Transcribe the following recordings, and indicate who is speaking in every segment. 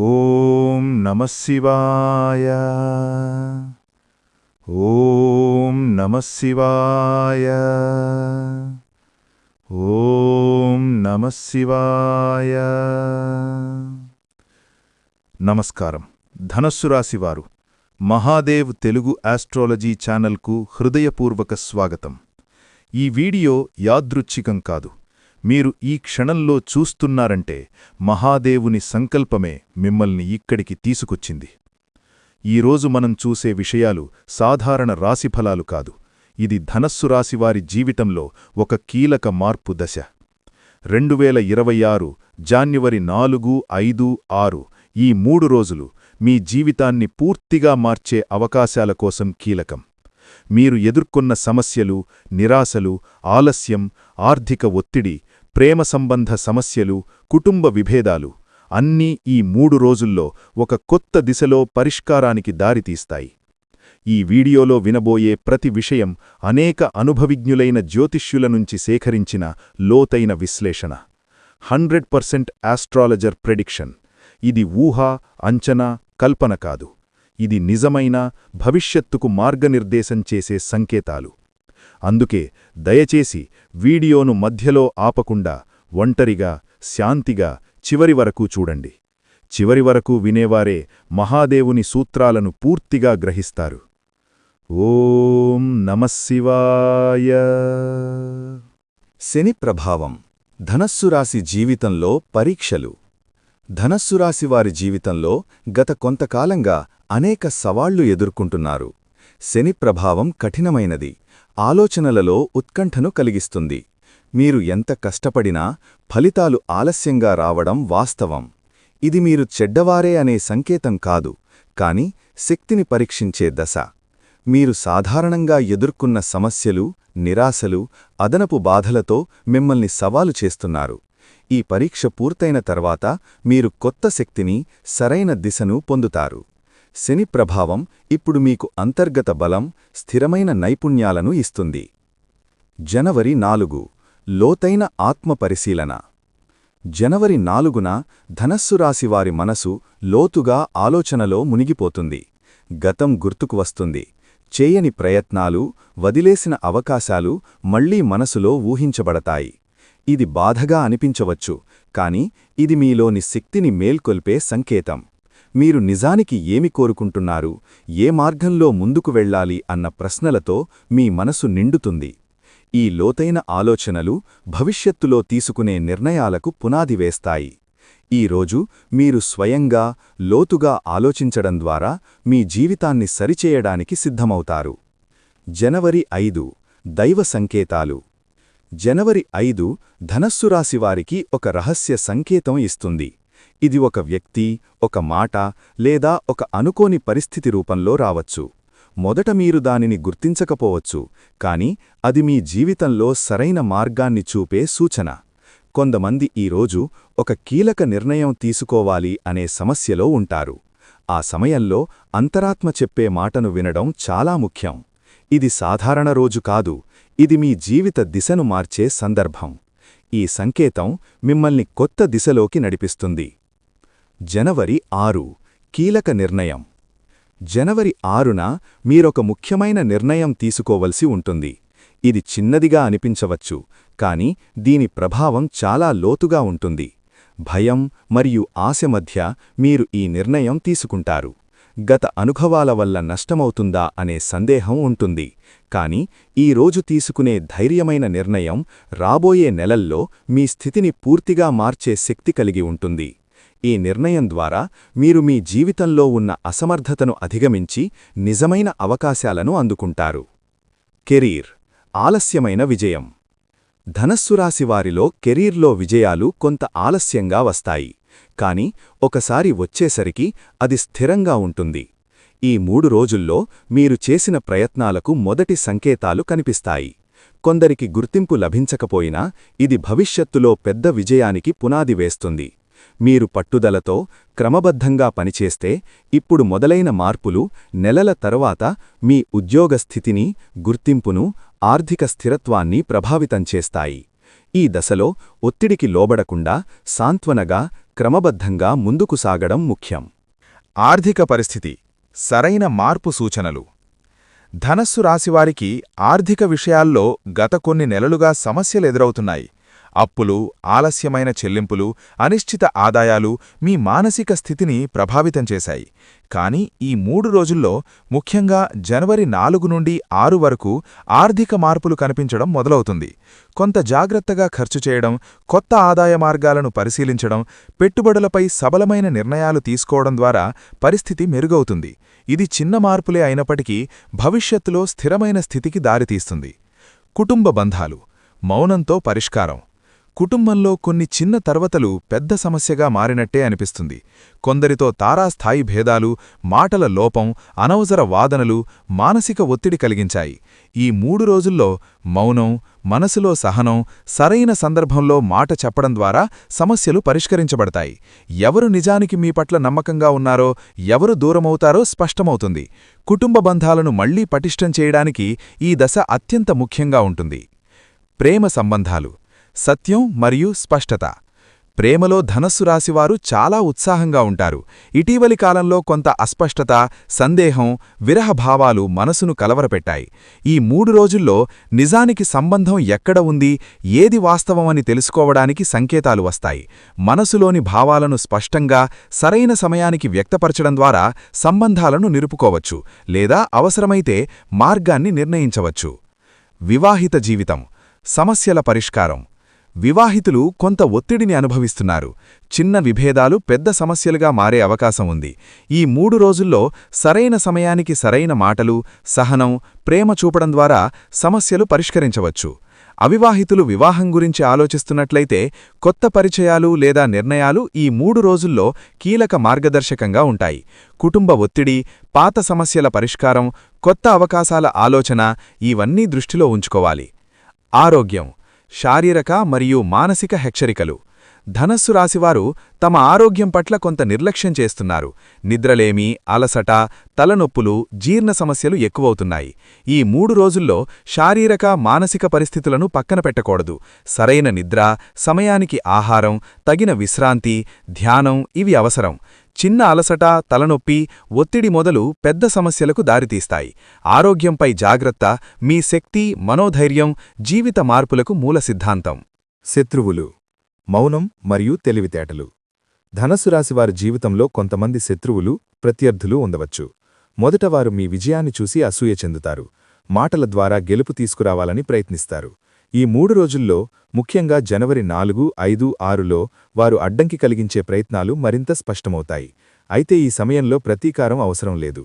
Speaker 1: ఓం నమః శివాయ. ఓం నమః శివాయ. ఓం నమః శివాయ. నమస్కారం. ధనస్సు రాశివారు మహాదేవ్ తెలుగు ఆస్ట్రాలజీ ఛానల్కు హృదయపూర్వక స్వాగతం. ఈ వీడియో యాదృచ్ఛికం కాదు. మీరు ఈ క్షణంలో చూస్తున్నారంటే మహాదేవుని సంకల్పమే మిమ్మల్ని ఇక్కడికి తీసుకొచ్చింది. ఈరోజు మనం చూసే విషయాలు సాధారణ రాశిఫలాలు కాదు. ఇది ధనస్సు రాశివారి జీవితంలో ఒక కీలక మార్పు దశ. 2026 జాన్యువరి 4, 5, 6 ఈ 3 రోజులు మీ జీవితాన్ని పూర్తిగా మార్చే అవకాశాల కోసం కీలకం. మీరు ఎదుర్కొన్న సమస్యలు, నిరాశలు, ఆలస్యం, ఆర్థిక ఒత్తిడి, ప్రేమ సంబంధ సమస్యలు, కుటుంబ విభేదాలు అన్నీ ఈ 3 రోజుల్లో ఒక కొత్త దిశలో పరిష్కారానికి దారితీస్తాయి. ఈ వీడియోలో వినబోయే ప్రతి విషయం అనేక అనుభవిజ్ఞులైన జ్యోతిష్యుల నుంచి సేకరించిన లోతైన విశ్లేషణ. 100% ఆస్ట్రాలజర్ ప్రెడిక్షన్. ఇది ఊహ, అంచనా, కల్పన కాదు. ఇది నిజమైన భవిష్యత్తుకు మార్గనిర్దేశం చేసే సంకేతాలు. అందుకే దయచేసి వీడియోను మధ్యలో ఆపకుండా ఒంటరిగా, శాంతిగా చివరి వరకు చూడండి. చివరి వరకు వినేవారే మహాదేవుని సూత్రాలను పూర్తిగా గ్రహిస్తారు. ఓం నమః శివాయ. శని ప్రభావం. ధనస్సు రాశి జీవితంలో పరీక్షలు. ధనస్సు రాశి వారి జీవితంలో గత కొంతకాలంగా అనేక సవాళ్లు ఎదుర్కొంటున్నారు. శని ప్రభావం కఠినమైనది. ఆలోచనలలో ఉత్కంఠను కలిగిస్తుంది. మీరు ఎంత కష్టపడినా ఫలితాలు ఆలస్యంగా రావడం వాస్తవం. ఇది మీరు చెడ్డవారే అనే సంకేతం కాదు, కాని శక్తిని పరీక్షించే దశ. మీరు సాధారణంగా ఎదుర్కొన్న సమస్యలు, నిరాశలు, అదనపు బాధలతో మిమ్మల్ని సవాలు చేస్తున్నారు. ఈ పరీక్ష పూర్తయిన తర్వాత మీరు కొత్త శక్తిని, సరైన దిశను పొందుతారు. శని ప్రభావం ఇప్పుడు మీకు అంతర్గత బలం, స్థిరమైన నైపుణ్యాలను ఇస్తుంది. జనవరి 4 లోతైన ఆత్మ పరిశీలన. జనవరి 4న ధనస్సు రాశివారి మనసు లోతుగా ఆలోచనలో మునిగిపోతుంది. గతం గుర్తుకు వస్తుంది. చేయని ప్రయత్నాలు, వదిలేసిన అవకాశాలు మళ్లీ మనసులో ఊహించబడతాయి. ఇది బాధగా అనిపించవచ్చు, కాని ఇది మీలోని శక్తిని మేల్కొల్పే సంకేతం. మీరు నిజానికి ఏమి కోరుకుంటున్నారు, ఏ మార్గంలో ముందుకు వెళ్ళాలి అన్న ప్రశ్నలతో మీ మనసు నిండుతుంది. ఈ లోతైన ఆలోచనలు భవిష్యత్తులో తీసుకునే నిర్ణయాలకు పునాది వేస్తాయి. ఈరోజు మీరు స్వయంగా, లోతుగా ఆలోచించడం ద్వారా మీ జీవితాన్ని సరిచేయడానికి సిద్ధమవుతారు. జనవరి 5 దైవ సంకేతాలు. జనవరి 5 ధనస్సు రాశివారికి ఒక రహస్య సంకేతం ఇస్తుంది. ఇది ఒక వ్యక్తి, ఒక మాట, లేదా ఒక అనుకోని పరిస్థితి రూపంలో రావచ్చు. మొదట మీరు దానిని గుర్తించకపోవచ్చు, కాని అది మీ జీవితంలో సరైన మార్గాన్ని చూపే సూచన. కొంతమంది ఈరోజు ఒక కీలక నిర్ణయం తీసుకోవాలి అనే సమస్యలో ఉంటారు. ఆ సమయంలో అంతరాత్మ చెప్పే మాటను వినడం చాలా ముఖ్యం. ఇది సాధారణ రోజు కాదు, ఇది మీ జీవిత దిశను మార్చే సందర్భం. ఈ సంకేతం మిమ్మల్ని కొత్త దిశలోకి నడిపిస్తుంది. జనవరి 6 కీలక నిర్ణయం. జనవరి 6న మీరొక ముఖ్యమైన నిర్ణయం తీసుకోవలసి ఉంటుంది. ఇది చిన్నదిగా అనిపించవచ్చు, కాని దీని ప్రభావం చాలా లోతుగా ఉంటుంది. భయం మరియు ఆశ మధ్య మీరు ఈ నిర్ణయం తీసుకుంటారు. గత అనుభవాల వల్ల నష్టమవుతుందా అనే సందేహం ఉంటుంది, కాని ఈ రోజు తీసుకునే ధైర్యమైన నిర్ణయం రాబోయే నెలల్లో మీ స్థితిని పూర్తిగా మార్చే శక్తి కలిగి ఉంటుంది. ఈ నిర్ణయం ద్వారా మీరు మీ జీవితంలో ఉన్న అసమర్థతను అధిగమించి నిజమైన అవకాశాలను అందుకుంటారు. కెరీర్. ఆలస్యమైన విజయం. ధనస్సు రాశివారిలో కెరీర్లో విజయాలు కొంత ఆలస్యంగా వస్తాయి, కాని ఒకసారి వచ్చేసరికి అది స్థిరంగా ఉంటుంది. ఈ 3 రోజుల్లో మీరు చేసిన ప్రయత్నాలకు మొదటి సంకేతాలు కనిపిస్తాయి. కొందరికి గుర్తింపు లభించకపోయినా ఇది భవిష్యత్తులో పెద్ద విజయానికి పునాది వేస్తుంది. మీరు పట్టుదలతో, క్రమబద్ధంగా పనిచేస్తే ఇప్పుడు మొదలైన మార్పులు నెలల తరువాత మీ ఉద్యోగ స్థితిని, గుర్తింపును, ఆర్థిక స్థిరత్వాన్ని ప్రభావితం చేస్తాయి. ఈ దశలో ఒత్తిడికి లోబడకుండా సాంత్వనగా, క్రమబద్ధంగా ముందుకు సాగడం ముఖ్యం.
Speaker 2: ఆర్థిక పరిస్థితి సరైన మార్పు సూచనలు. ధనస్సు రాశివారికి ఆర్థిక విషయాల్లో గత కొన్ని నెలలుగా సమస్యలెదురవుతున్నాయి. అప్పులు, ఆలస్యమైన చెల్లింపులు, అనిశ్చిత ఆదాయాలు మీ మానసిక స్థితిని ప్రభావితం చేశాయి. కానీ ఈ 3 రోజుల్లో, ముఖ్యంగా జనవరి 4 నుండి 6 వరకు ఆర్థిక మార్పులు కనిపించడం మొదలవుతుంది. కొంత జాగ్రత్తగా ఖర్చు చేయడం, కొత్త ఆదాయ మార్గాలను పరిశీలించడం, పెట్టుబడులపై సబలమైన నిర్ణయాలు తీసుకోవడం ద్వారా పరిస్థితి మెరుగవుతుంది. ఇది చిన్న మార్పులే అయినప్పటికీ భవిష్యత్తులో స్థిరమైన స్థితికి దారితీస్తుంది. కుటుంబ బంధాలు మౌనంతో పరిష్కారం. కుటుంబంలో కొన్ని చిన్న తర్వతలు పెద్ద సమస్యగా మారినట్టే అనిపిస్తుంది. కొందరితో తారాస్థాయి భేదాలు, మాటల లోపం, అనవసర వాదనలు మానసిక ఒత్తిడి కలిగించాయి. ఈ 3 రోజుల్లో మౌనం, మనసులో సహనం, సరైన సందర్భంలో మాట చెప్పడం ద్వారా సమస్యలు పరిష్కరించబడతాయి. ఎవరు నిజానికి మీ పట్ల నమ్మకంగా ఉన్నారో, ఎవరు దూరమవుతారో స్పష్టమవుతుంది. కుటుంబ బంధాలను మళ్లీ పటిష్టం చేయడానికి ఈ దశ అత్యంత ముఖ్యంగా ఉంటుంది. ప్రేమ సంబంధాలు సత్యం మరియు స్పష్టత. ప్రేమలో ధనస్సు రాశివారు చాలా ఉత్సాహంగా ఉంటారు. ఇటీవలి కాలంలో కొంత అస్పష్టత, సందేహం, విరహభావాలు మనసును కలవరపెట్టాయి. ఈ 3 రోజుల్లో నిజానికి సంబంధం ఎక్కడ ఉంది, ఏది వాస్తవమని తెలుసుకోవడానికి సంకేతాలు వస్తాయి. మనసులోని భావాలను స్పష్టంగా, సరైన సమయానికి వ్యక్తపరచడం ద్వారా సంబంధాలను నిలుపుకోవచ్చు, లేదా అవసరమైతే మార్గాన్ని నిర్ణయించవచ్చు. వివాహిత జీవితం సమస్యల పరిష్కారం. వివాహితులు కొంత ఒత్తిడిని అనుభవిస్తున్నారు. చిన్న విభేదాలు పెద్ద సమస్యలుగా మారే అవకాశం ఉంది. ఈ 3 రోజుల్లో సరైన సమయానికి సరైన మాటలు, సహనం, ప్రేమ చూపడం ద్వారా సమస్యలు పరిష్కరించవచ్చు. అవివాహితులు వివాహం గురించి ఆలోచిస్తున్నట్లయితే కొత్త పరిచయాలు లేదా నిర్ణయాలు ఈ 3 రోజుల్లో కీలక మార్గదర్శకంగా ఉంటాయి. కుటుంబ ఒత్తిడి, పాత సమస్యల పరిష్కారం, కొత్త అవకాశాల ఆలోచన ఇవన్నీ దృష్టిలో ఉంచుకోవాలి. ఆరోగ్యం శారీరక మరియు మానసిక హెచ్చరికలు. ధనస్సు రాశివారు తమ ఆరోగ్యం పట్ల కొంత నిర్లక్ష్యం చేస్తున్నారు. నిద్రలేమి, అలసట, తలనొప్పులు, జీర్ణ సమస్యలు ఎక్కువవుతున్నాయి. ఈ 3 రోజుల్లో శారీరక, మానసిక పరిస్థితులను పక్కన పెట్టకూడదు. సరైన నిద్ర, సమయానికి ఆహారం, తగిన విశ్రాంతి, ధ్యానం ఇవి అవసరం. చిన్న అలసట, తలనొప్పి, ఒత్తిడి మొదలు పెద్ద సమస్యలకు దారితీస్తాయి. ఆరోగ్యంపై జాగ్రత్త మీ శక్తి, మనోధైర్యం, జీవిత మార్పులకు మూల సిద్ధాంతం.
Speaker 1: శత్రువులు మౌనం మరియు తెలివితేటలు. ధనస్సు రాశివారి జీవితంలో కొంతమంది శత్రువులు, ప్రత్యర్థులు ఉండవచ్చు. మొదట వారు మీ విజయాన్ని చూసి అసూయ చెందుతారు. మాటల ద్వారా గెలుపు తీసుకురావాలని ప్రయత్నిస్తారు. ఈ 3 రోజుల్లో, ముఖ్యంగా జనవరి 4, 5, 6లో వారు అడ్డంకి కలిగించే ప్రయత్నాలు మరింత స్పష్టమవుతాయి. అయితే ఈ సమయంలో ప్రతీకారం అవసరం లేదు.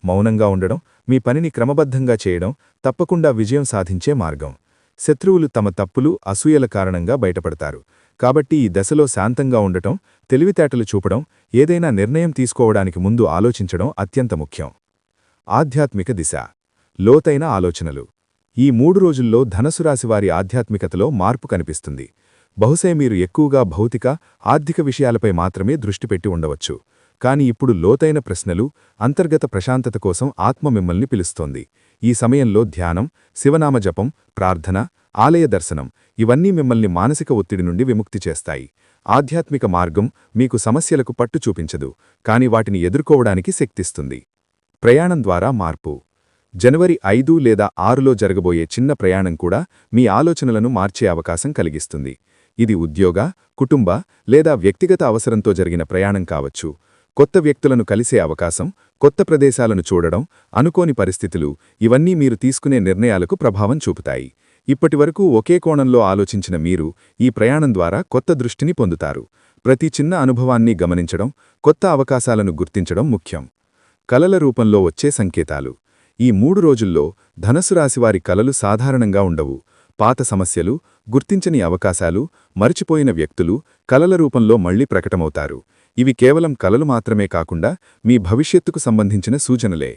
Speaker 1: మౌనంగా ఉండడం, మీ పనిని క్రమబద్ధంగా చేయడం తప్పకుండా విజయం సాధించే మార్గం. శత్రువులు తమ తప్పులు, అసూయల కారణంగా బయటపడతారు. కాబట్టి ఈ దశలో శాంతంగా ఉండటం, తెలివితేటలు చూపడం, ఏదైనా నిర్ణయం తీసుకోవడానికి ముందు ఆలోచించడం అత్యంత ముఖ్యం. ఆధ్యాత్మిక దిశ లోతైన ఆలోచనలు. ఈ 3 రోజుల్లో ధనస్సు రాశివారి ఆధ్యాత్మికతలో మార్పు కనిపిస్తుంది. బహుశా మీరు ఎక్కువగా భౌతిక, ఆర్థిక విషయాలపై మాత్రమే దృష్టి పెట్టి ఉండవచ్చు. కాని ఇప్పుడు లోతైన ప్రశ్నలు, అంతర్గత ప్రశాంతత కోసం ఆత్మ మిమ్మల్ని పిలుస్తోంది. ఈ సమయంలో ధ్యానం, శివనామ జపం, ప్రార్థన, ఆలయ దర్శనం ఇవన్నీ మిమ్మల్ని మానసిక ఒత్తిడి నుండి విముక్తి చేస్తాయి. ఆధ్యాత్మిక మార్గం మీకు సమస్యలకు పట్టు చూపించదు, కాని వాటిని ఎదుర్కోవడానికి శక్తిస్తుంది. ప్రయాణం ద్వారా మార్పు. జనవరి 5 లేదా 6లో జరగబోయే చిన్న ప్రయాణం కూడా మీ ఆలోచనలను మార్చే అవకాశం కలిగిస్తుంది. ఇది ఉద్యోగ, కుటుంబ లేదా వ్యక్తిగత అవసరంతో జరిగిన ప్రయాణం కావచ్చు. కొత్త వ్యక్తులను కలిసే అవకాశం, కొత్త ప్రదేశాలను చూడడం, అనుకోని పరిస్థితులు ఇవన్నీ మీరు తీసుకునే నిర్ణయాలకు ప్రభావం చూపుతాయి. ఇప్పటివరకు ఒకే కోణంలో ఆలోచించిన మీరు ఈ ప్రయాణం ద్వారా కొత్త దృష్టిని పొందుతారు. ప్రతి చిన్న అనుభవాన్ని గమనించడం, కొత్త అవకాశాలను గుర్తించడం ముఖ్యం. కలల రూపంలో వచ్చే సంకేతాలు. ఈ 3 రోజుల్లో ధనస్సు రాశివారి కలలు సాధారణంగా ఉండవు. పాత సమస్యలు, గుర్తించని అవకాశాలు, మరిచిపోయిన వ్యక్తులు కలల రూపంలో మళ్లీ ప్రకటమవుతారు. ఇవి కేవలం కలలు మాత్రమే కాకుండా మీ భవిష్యత్తుకు సంబంధించిన సూచనలే.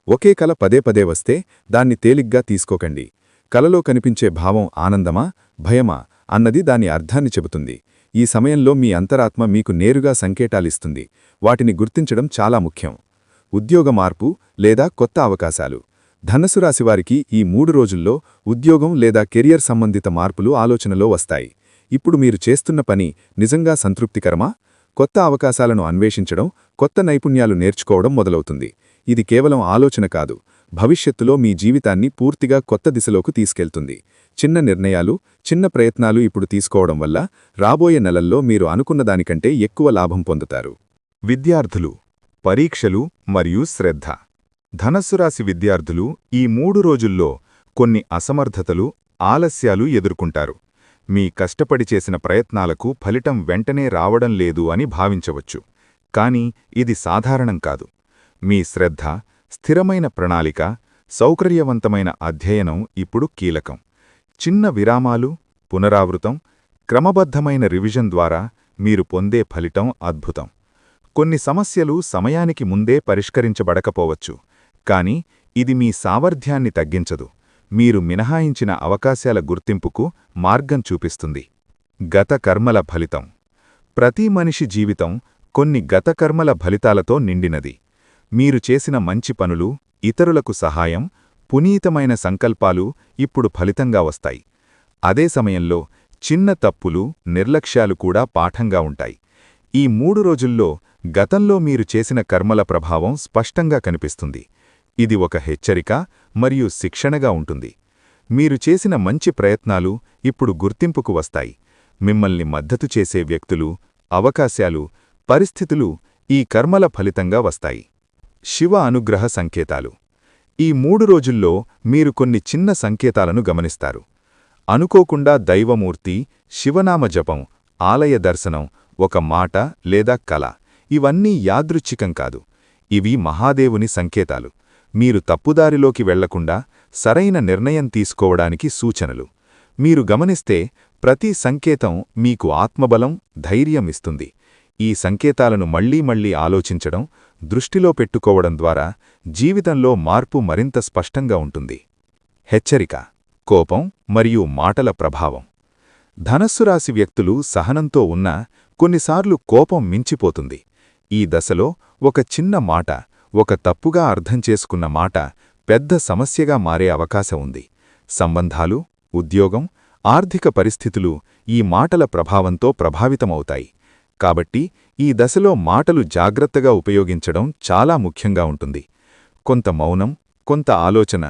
Speaker 1: ఒకే కల పదే పదే వస్తే దాన్ని తేలిగ్గా తీసుకోకండి. కలలో కనిపించే భావం ఆనందమా, భయమా అన్నది దాని అర్థాన్ని చెబుతుంది. ఈ సమయంలో మీ అంతరాత్మ మీకు నేరుగా సంకేతాలిస్తుంది. వాటిని గుర్తించడం చాలా ముఖ్యం. ఉద్యోగ మార్పు లేదా కొత్త అవకాశాలు. ధనస్సు రాశివారికి ఈ 3 రోజుల్లో ఉద్యోగం లేదా కెరియర్ సంబంధిత మార్పులు ఆలోచనలో వస్తాయి. ఇప్పుడు మీరు చేస్తున్న పని నిజంగా సంతృప్తికరమా? కొత్త అవకాశాలను అన్వేషించడం, కొత్త నైపుణ్యాలు నేర్చుకోవడం మొదలవుతుంది. ఇది కేవలం ఆలోచన కాదు, భవిష్యత్తులో మీ జీవితాన్ని పూర్తిగా కొత్త దిశలోకి తీసుకెళ్తుంది. చిన్న నిర్ణయాలు, చిన్న ప్రయత్నాలు ఇప్పుడు తీసుకోవడం వల్ల రాబోయే నెలల్లో మీరు అనుకున్న దానికంటే ఎక్కువ లాభం పొందుతారు.
Speaker 2: విద్యార్థులు, పరీక్షలు మరియు శ్రద్ధ. ధనస్సు రాశి విద్యార్థులు ఈ 3 రోజుల్లో కొన్ని అసమర్థతలు, ఆలస్యాలు ఎదుర్కొంటారు. మీ కష్టపడి చేసిన ప్రయత్నాలకు ఫలితం వెంటనే రావడం లేదు అని భావించవచ్చు. కానీ ఇది సాధారణం కాదు. మీ శ్రద్ధ, స్థిరమైన ప్రణాళిక, సౌకర్యవంతమైన అధ్యయనం ఇప్పుడు కీలకం. చిన్న విరామాలు, పునరావృతం, క్రమబద్ధమైన రివిజన్ ద్వారా మీరు పొందే ఫలితం అద్భుతం. కొన్ని సమస్యలు సమయానికి ముందే పరిష్కరించబడకపోవచ్చు, కానీ ఇది మీ సామర్థ్యాన్ని తగ్గించదు. మీరు మినహాయించిన అవకాశాల గుర్తింపుకు మార్గం చూపిస్తుంది. గత కర్మల ఫలితం. ప్రతి మనిషి జీవితం కొన్ని గత కర్మల ఫలితాలతో నిండినది. మీరు చేసిన మంచి పనులు, ఇతరులకు సహాయం, పునీతమైన సంకల్పాలు ఇప్పుడు ఫలితంగా వస్తాయి. అదే సమయంలో చిన్న తప్పులు, నిర్లక్ష్యాలు కూడా పాఠంగా ఉంటాయి. ఈ 3 రోజుల్లో గతంలో మీరు చేసిన కర్మల ప్రభావం స్పష్టంగా కనిపిస్తుంది. ఇది ఒక హెచ్చరిక మరియు శిక్షణగా ఉంటుంది. మీరు చేసిన మంచి ప్రయత్నాలు ఇప్పుడు గుర్తింపుకు వస్తాయి. మిమ్మల్ని మద్దతు చేసే వ్యక్తులు, అవకాశాలు, పరిస్థితులు ఈ కర్మల ఫలితంగా వస్తాయి. శివ అనుగ్రహ సంకేతాలు. ఈ 3 రోజుల్లో మీరు కొన్ని చిన్న సంకేతాలను గమనిస్తారు. అనుకోకుండా దైవమూర్తి, శివనామ జపం, ఆలయ దర్శనం, ఒక మాట లేదా కల, ఇవన్నీ యాదృచ్ఛికం కాదు. ఇవి మహాదేవుని సంకేతాలు. మీరు తప్పుదారిలోకి వెళ్లకుండా సరైన నిర్ణయం తీసుకోవడానికి సూచనలు. మీరు గమనిస్తే ప్రతి సంకేతం మీకు ఆత్మబలం, ధైర్యం ఇస్తుంది. ఈ సంకేతాలను మళ్లీ మళ్లీ ఆలోచించడం, దృష్టిలో పెట్టుకోవడం ద్వారా జీవితంలో మార్పు మరింత స్పష్టంగా ఉంటుంది. హెచ్చరిక, కోపం మరియు మాటల ప్రభావం. ధనస్సు రాశి వ్యక్తులు సహనంతో ఉన్నా కొన్నిసార్లు కోపం మించిపోతుంది. ఈ దశలో ఒక చిన్న మాట, ఒక తప్పుగా అర్థం చేసుకున్న మాట పెద్ద సమస్యగా మారే అవకాశం ఉంది. సంబంధాలు, ఉద్యోగం, ఆర్థిక పరిస్థితులు ఈ మాటల ప్రభావంతో ప్రభావితమవుతాయి. కాబట్టి ఈ దశలో మాటలు జాగ్రత్తగా ఉపయోగించడం చాలా ముఖ్యంగా ఉంటుంది. కొంత మౌనం, కొంత ఆలోచన,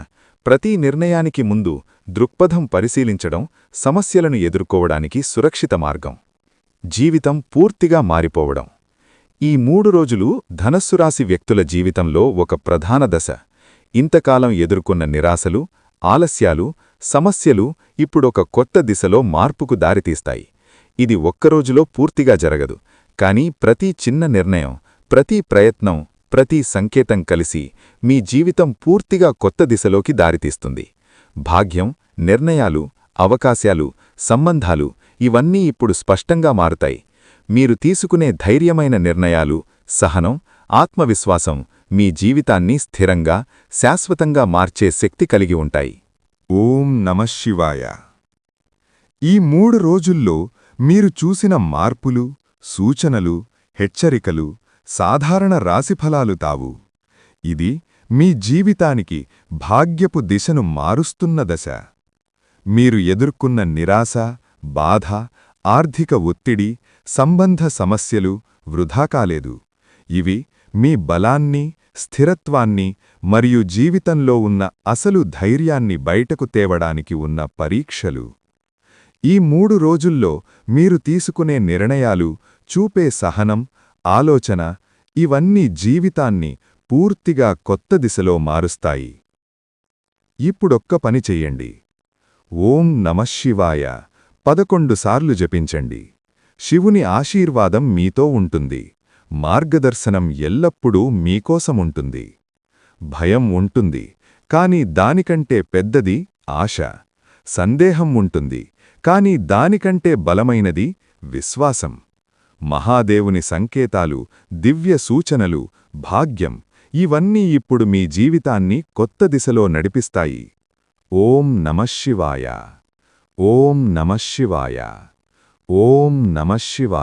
Speaker 2: ప్రతి నిర్ణయానికి ముందు దృక్పథం పరిశీలించడం సమస్యలను ఎదుర్కోవడానికి సురక్షిత మార్గం. జీవితం పూర్తిగా మారిపోవడం. ఈ 3 రోజులు ధనస్సు రాశి వ్యక్తుల జీవితంలో ఒక ప్రధాన దశ. ఇంతకాలం ఎదుర్కొన్న నిరాశలు, ఆలస్యాలు, సమస్యలు ఇప్పుడొక కొత్త దిశలో మార్పుకు దారితీస్తాయి. ఇది ఒక్కరోజులో పూర్తిగా జరగదు, కానీ ప్రతి చిన్న నిర్ణయం, ప్రతి ప్రయత్నం, ప్రతి సంకేతం కలిసి మీ జీవితం పూర్తిగా కొత్త దిశలోకి దారితీస్తుంది. భాగ్యం, నిర్ణయాలు, అవకాశాలు, సంబంధాలు ఇవన్నీ ఇప్పుడు స్పష్టంగా మారుతాయి. మీరు తీసుకునే ధైర్యమైన నిర్ణయాలు, సహనం, ఆత్మవిశ్వాసం మీ జీవితాన్ని స్థిరంగా, శాశ్వతంగా మార్చే శక్తి కలిగి ఉంటాయి. ఓం నమఃశివాయ. ఈ 3 రోజుల్లో మీరు చూసిన మార్పులు, సూచనలు, హెచ్చరికలు సాధారణ రాశిఫలాలు తావు. ఇది మీ జీవితానికి భాగ్యపు దిశను మారుస్తున్న దశ. మీరు ఎదుర్కొన్న నిరాశ, బాధ, ఆర్థిక ఒత్తిడి, సంబంధ సమస్యలు వృధా కాలేదు. ఇవి మీ బలాన్ని, స్థిరత్వాన్ని మరియు జీవితంలో ఉన్న అసలు ధైర్యాన్ని బయటకు తేవడానికి ఉన్న పరీక్షలు. ఈ 3 రోజుల్లో మీరు తీసుకునే నిర్ణయాలు, చూపే సహనం, ఆలోచన ఇవన్నీ జీవితాన్ని పూర్తిగా కొత్త దిశలో మారుస్తాయి. ఇప్పుడొక్క పని చెయ్యండి. ఓం నమఃశివాయ 11 సార్లు జపించండి. శివుని ఆశీర్వాదం మీతో ఉంటుంది. మార్గదర్శనం ఎల్లప్పుడూ మీకోసముంటుంది. భయం ఉంటుంది, కాని దానికంటే పెద్దది ఆశ. సందేహం ఉంటుంది, కాని దానికంటే బలమైనది విశ్వాసం. మహాదేవుని సంకేతాలు, దివ్య సూచనలు, భాగ్యం ఇవన్నీ ఇప్పుడు మీ జీవితాన్ని కొత్త దిశలో నడిపిస్తాయి. ఓం నమఃశివాయ. ఓం నమఃశివాయ. ఓం నమఃశివాయ.